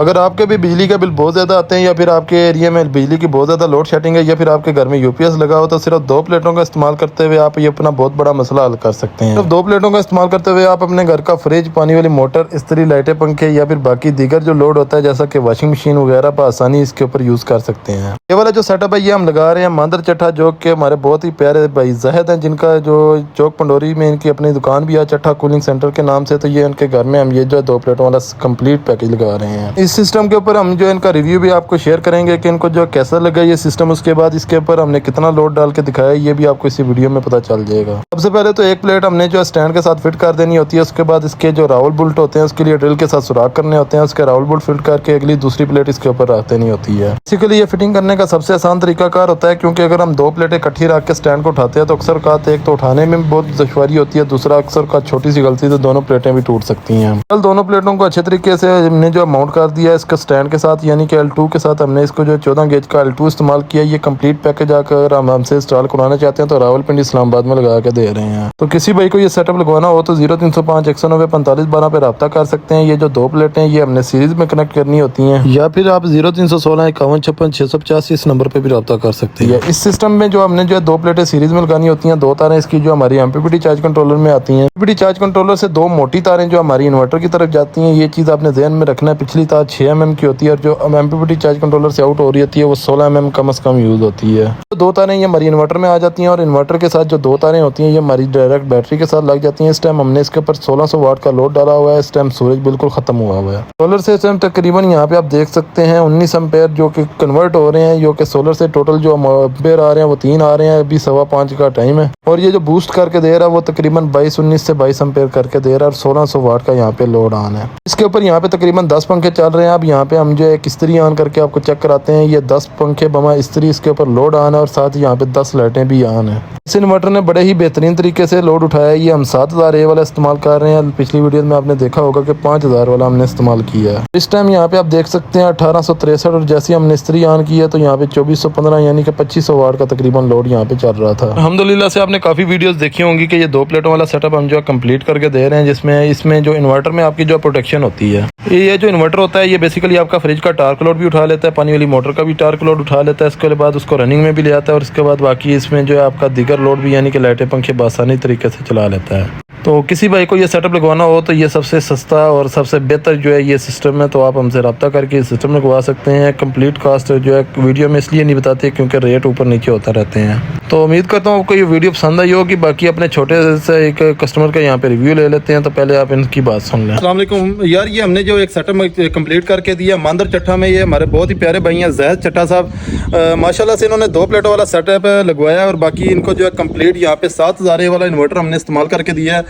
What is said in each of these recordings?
अगर आपके भी बिजली का बिल बहुत ज़्यादा आते हैं या फिर आपके एरिया में बिजली की बहुत ज़्यादा लोड शेडिंग है या फिर आपके घर में यूपीएस लगा हो तो सिर्फ 2 प्लेटों का इस्तेमाल करते हुए आप ये अपना बहुत बड़ा मसला हल कर सकते हैं। सिर्फ 2 प्लेटों का इस्तेमाल करते हुए आप अपने घर का फ्रिज, पानी वाली मोटर, इस्त्री, लाइटें, पंखे या फिर बाकी दीगर जो लोड होता है जैसा कि वॉशिंग मशीन वगैरह पर आसानी इसके ऊपर यूज़ कर सकते हैं। ये वाला जो सेटअप है ये हम लगा रहे हैं मांदर चट्ठा, जो कि हमारे बहुत ही प्यारे भाई जहद हैं, जिनका जो चौक पंडोरी में इनकी अपनी दुकान भी है चट्ठा कूलिंग सेंटर के नाम से। तो ये उनके घर में हम ये जो 2 प्लेटों वाला कंप्लीट पैकेज लगा रहे हैं। इस सिस्टम के ऊपर हम जो इनका रिव्यू भी आपको शेयर करेंगे कि इनको जो कैसा लगा ये सिस्टम, उसके बाद इसके ऊपर हमने कितना लोड डाल के दिखाया ये भी आपको इसी वीडियो में पता चल जाएगा। सबसे पहले तो एक प्लेट हमने जो स्टैंड के साथ फिट कर देनी होती है, उसके बाद इसके जो रावल बुल्ट होते हैं उसके लिए ड्रिल के साथ सुराख करने होते हैं, उसके रावल बुल्ट फिट करके अगली दूसरी प्लेट इसके ऊपर रख देनी होती है। बेसिकली ये फिटिंग करने का सबसे आसान तरीकाकार होता है, क्योंकि अगर हम 2 प्लेटें इकट्ठी रख के स्टैंड को उठाते हैं तो अक्सर का एक तो उठाने में बहुत दुश्वारी होती है, दूसरा अक्सर का छोटी सी गलती से दोनों प्लेटें भी टूट सकती हैं। कल दोनों प्लेटों को अच्छे तरीके से हमने जो माउंट कर दिया इसका स्टैंड के साथ, यानी कि L2 के साथ हमने इसको जो 14 गेज का L2 इस्तेमाल किया। ये कंप्लीट पैकेज आकर हम हमसे इंस्टॉल कराना चाहते हैं तो रावलपिंडी इस्लामाबाद में लगा के दे रहे हैं। तो किसी भाई को ये सेटअप लगवाना हो तो 0305 190 45 12 पे रब्ता कर सकते हैं। ये जो 2 प्लेटें ये हमने सीरीज में कनेक्ट करनी होती हैं, या फिर आप 0316 51 56 685 इस नंबर पे भी रब्ता कर सकते हैं। इस सिस्टम में जो हमने जो 2 प्लेटें सीरीज में लगानी होती हैं, 2 तारें इसकी जो हमारी MPPT चार्ज कंट्रोलर में आती हैं। MPPT चार्ज कंट्रोलर से 2 मोटी तारें जो हमारी इन्वर्टर की तरफ जाती हैं, ये चीज़ आपने ध्यान में रखना है। पिछली तार 6 mm की होती है और जो MPPT चार्ज कंट्रोलर से आउट हो रही होती है वो 16 mm कम से कम यूज़ होती है। तो 2 तारें ये हमारी इन्वर्टर में आ जाती हैं और इन्वर्टर के साथ जो 2 तारें होती हैं ये हमारी डायरेक्ट बैटरी के साथ लग जाती हैं। इस टाइम हमने इसके ऊपर 1600 वाट का लोड डाला हुआ है। इस टाइम सूरज बिल्कुल ख़त्म हुआ है। सोलर से इस टाइम तकरीबन यहाँ पे आप देख सकते हैं 19 एम्पेयर जो कि कन्वर्ट हो रहे हैं, जो कि सोलर से टोटल जो एम्पेयर आ रहे हैं वो 3 आ रहे हैं। अभी 5:15 का टाइम है और ये जो बूस्ट करके दे रहा है वो तकरीबन 19 से 22 एम्पेयर करके दे रहा है और 1600 वाट का यहाँ पे लोड ऑन है। इसके ऊपर यहाँ पे तकरीबन 10 पंखे चल रहे हैं। अब यहाँ पे हम जो एक इस्त्री ऑन करके आपको चेक कराते हैं। ये 10 पंखे बमा इस्त्री इसके ऊपर लोड ऑन है और साथ ही यहाँ पे 10 लाइटें भी ऑन है। इस इन्वर्टर ने बड़े ही बेहतरीन तरीके से लोड उठाया है। ये हम 7000 A वाला इस्तेमाल कर रहे हैं। पिछली वीडियो में आपने देखा होगा कि 5000 वाला हमने इस्तेमाल किया है। इस टाइम यहाँ पे आप देख सकते हैं 1863 और जैसे हमने इस्त्री ऑन की है तो यहाँ पे 2415 यानी कि 2500 वाट का तकरीबन लोड यहाँ पे चल रहा था। अल्हम्दुलिल्लाह से आपने काफ़ी वीडियोस देखी होंगी कि ये 2 प्लेटों वाला सेटअप हम जो कंप्लीट करके दे रहे हैं, जिसमें इसमें जो इन्वर्टर में आपकी जो प्रोटेक्शन होती है, ये जो इन्वर्टर होता है ये बेसिकली आपका फ्रिज का टार्क लोड भी उठा लेता है, पानी वाली मोटर का भी टार्क लोड उठा लेता है। इसके बाद उसको रनिंग में भी ले आता है और इसके बाद बाकी इसमें जो है आपका दीगर लोड भी यानी कि लाइटें, पंखे बआसानी तरीके से चला लेता है। तो किसी भाई को ये सेटअप लगवाना हो तो ये सबसे सस्ता और सबसे बेहतर जो है ये सिस्टम है, तो आप हमसे रब्ता करके इस सिस्टम लगवा सकते हैं। कंप्लीट कास्ट जो है वीडियो में इसलिए नहीं बताते क्योंकि रेट ऊपर नीचे होता रहते हैं। तो उम्मीद करता हूँ आपको ये वीडियो पसंद आई होगी। बाकी अपने छोटे से एक कस्टमर का यहाँ पे रिव्यू ले लेते हैं, तो पहले आप इनकी बात सुन लें। अस्सलाम वालेकुम यार, ये हमने जो एक सेटअप कंप्लीट करके दिया मांदर चट्ठा में, ये हमारे बहुत ही प्यारे भाई हैं जहद चट्ठा साहब। माशाल्लाह से इन्होंने 2 प्लेटों वाला सेटअप लगवाया और बाकी इनको जो है कंप्लीट यहाँ पे 7000 A वाला इन्वर्टर हमने इस्तेमाल करके दिया है।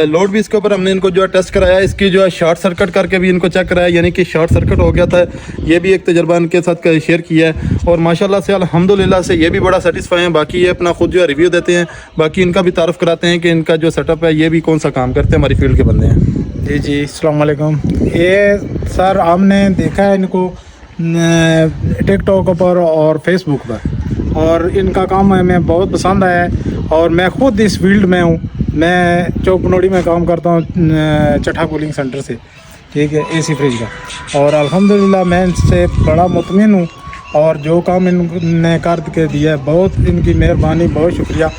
लोड भी इसके ऊपर हमने इनको जो है टेस्ट कराया, इसकी जो है शॉर्ट सर्किट करके भी इनको चेक कराया, यानी कि शॉर्ट सर्किट हो गया था। ये भी एक तजर्बा इनके साथ शेयर किया है और माशाल्लाह से अल्हम्दुलिल्लाह से ये भी बड़ा सेटिस्फाई हैं। बाकी ये अपना खुद जो है रिव्यू देते हैं, बाकी इनका भी तारुफ कराते हैं कि इनका जो सेटअप है ये भी कौन सा काम करते हैं, हमारी फील्ड के बंदे हैं। जी अस्सलाम वालेकुम। ये सर हमने देखा है इनको टिकटॉक पर और फेसबुक पर और इनका काम हमें बहुत पसंद आया है और मैं खुद इस फील्ड में हूँ। मैं चौक पनोड़ी में काम करता हूँ चट्ठा कूलिंग सेंटर से, ठीक है, AC फ्रिज का, और अल्हम्दुलिल्लाह मैं इनसे बड़ा मुतमिन हूँ और जो काम इन्होंने कर के दिया है बहुत इनकी मेहरबानी, बहुत शुक्रिया।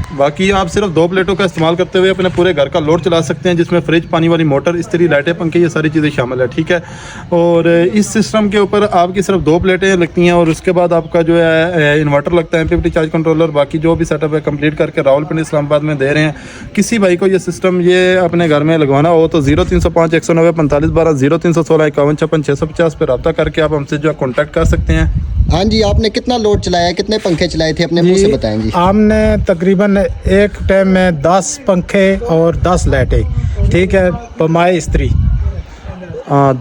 बाकी आप सिर्फ 2 प्लेटों का इस्तेमाल करते हुए अपने पूरे घर का लोड चला सकते हैं, जिसमें फ्रिज, पानी वाली मोटर, इस्त्री, लाइटें, पंखे ये सारी चीज़ें शामिल है, ठीक है। और इस सिस्टम के ऊपर आपकी सिर्फ 2 प्लेटें लगती हैं और उसके बाद आपका जो है इन्वर्टर लगता है, MPPT चार्ज कंट्रोलर, बाकी जो भी सेटअप है कंप्लीट करके रावलपिंडी इस्लामाबाद में दे रहे हैं। किसी भाई को ये सिस्टम ये अपने घर में लगवाना हो तो 0305 190 45 12 0316 51 56 650 पर रब्ता करके आप हमसे जो है कॉन्टैक्ट कर सकते हैं। हाँ जी, आपने कितना लोड चलाया, कितने पंखे चलाए थे, अपने मुंह से बताएंगे। हमने तकरीबन एक टाइम में 10 पंखे और 10 लाइटें, ठीक है, बमाए इस्त्री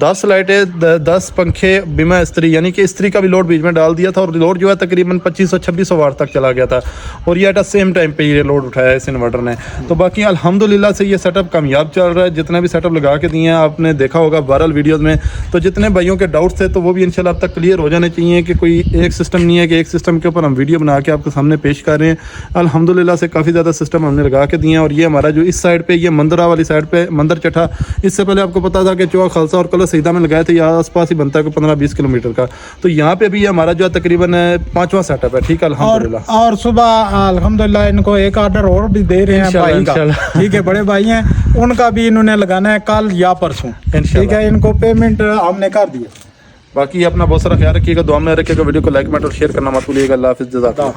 10 लाइटें, 10 पंखे, बिमा इस्त्री, यानी कि इस्त्री का भी लोड बीच में डाल दिया था और लोड जो है तकरीबन 2500-2600 वाट तक चला गया था और ये एट सेम टाइम पे ये लोड उठाया है इस इन्वर्टर ने। तो बाकी अल्हम्दुलिल्लाह से ये सेटअप कामयाब चल रहा है। जितने भी सेटअप लगा के दिए हैं आपने देखा होगा वायरल वीडियोज़ में, तो जितने भाइयों के डाउट्स थे तो वो भी इंशाल्लाह अब तक क्लियर हो जाने चाहिए कि कोई एक सिस्टम नहीं है कि एक सिस्टम के ऊपर हम वीडियो बना के आपके सामने पेश कर रहे हैं। अल्हम्दुलिल्लाह से काफ़ी ज़्यादा सिस्टम हमने लगा के दिए हैं और ये हमारा जो इस साइड पर, ये मंदरा वाली साइड पर मंदर चट्ठा, इससे पहले आपको पता था कि चौक खालसा और कलर सईदा में लगाए थे, यहाँ आसपास ही बनता है कोई 15-20 किलोमीटर का। तो यहाँ पे भी हमारा जो है तकरीबन 5वां सेटअप है। ठीक है, अल्हम्दुलिल्लाह। और सुबह अल्हम्दुलिल्लाह इनको एक ऑर्डर और भी दे रहे हैं इंशाल्लाह, भाई का। इंशाल्लाह। ठीक है, बड़े भाई हैं, उनका भी इन्होंने लगाना है कल या परसों। इंशाल्लाह। ठीक है, इनको पेमेंट हमने कर दिया। बाकी अपना बहुत सारा ख्याल रखिएगा, दुआ में रखिएगा। वीडियो को लाइक कमेंट और शेयर करना मत भूलिएगा। अल्लाह हाफिज़, जज़ाकल्लाह।